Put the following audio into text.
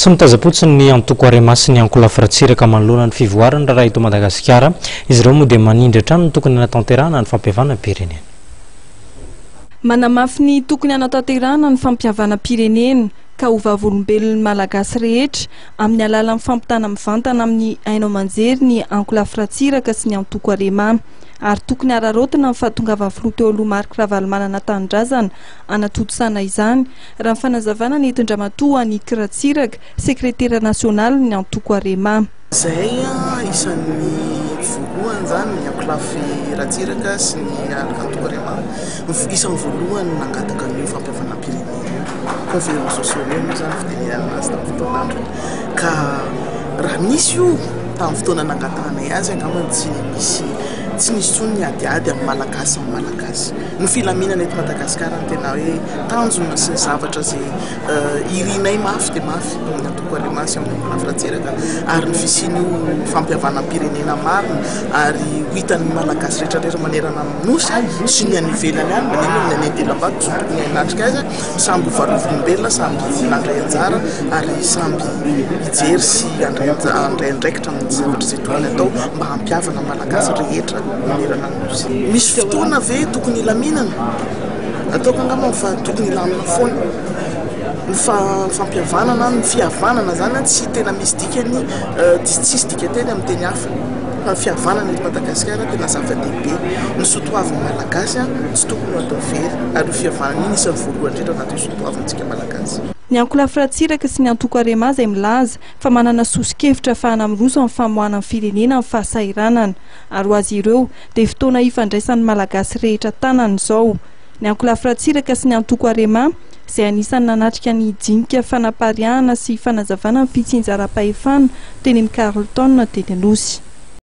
Tsy mitazapotsy ny antoko Arema sy ny ankolafiratsiraka manoloana ny fivoarana raha eto Madagasikara. Izy ireo moa dia manindry hatrany ny tokony hanatanterahana ny fampihavanam-pirenena. Manamafy ny tokony hanatanterahana ny fampihavanam-pirenena ka ho vavolombelon'ny malagasy rehetra amin'ny alalan'ny fampitana mivantana amin'ny haino aman-jery ny ankolafiratsiraka sy ny antoko Arema. Ary tokony ararotina ny fahatongava filoha teo aloha Marc Ravalomanana Tanindrazana anatotosana izany raha ny fanazavana ny entindramatoa ny Kiratsiraka sekretera nasionaly ny antoko Arema. Zay isan'ny voalohany zany ny ankolafiratsiraka sy ny antoko Arema isan'ny voalohany nangataka ny fampihavanam-pirenena conférence nationale zany fitenenana azy tamin'ny fotoanandro ka raha misy io tamin'ny fotoana nangatanay azy angambany tsy nisy tsony ny adiady amin'ny malagasy ny filaminana eto Madagasikara ny tena hoe tanjona sy ny zavatra zay irinay mafy dia mafy ny antoko Arema sy amin'ny ankolafiratsiraka ary ny fisian'io fampihavanam-pirenena marina ary ho hitan'ny malagasy rehetrarehetra manerana amin'ny nosy sy ny any ivelany any maneno ny any an-delam-bato sy tokony hanatrika azy samby varovolombelona samby nandray anjara ary samby hijery sy andray andraikitra amin'ny zavatra zay tokony atao mba hampihavana malagasy rehetra manerana ny nosy. Misy fotoana ve tokony ilaminana ataoko angamba fa tokony ilamina foana ny fampihavanana ny fihavanana zany tsy tena misy dikany tsisy dika teny amin'ny teny hafa fa fihavanana eto Madagasikara tena zava-dehibe ny soatoavin'ny malagasy tsy tokony atao very ary fihavanana iny isan'ny voalohany indrindra anaty soatoavintsika malagasy. Ny ankolafiratsiraka sy ny antoko Arema izay milaza fa manana sosi-kevitra ahafahana miroso amin'ny famoahana ny firenena amin'ny fahasairanana ary ho azy ireo dia fotoana ifandraisan'ny malagasy rehetra tanana izao. Ny ankolafiratsiraka sy ny antoko Arema izay anisan'ny nanatrika ny jinika fanapariahana sy fanazavana ny fitsinjaram-pahefana teny amin'ny Carleton teny Anosy.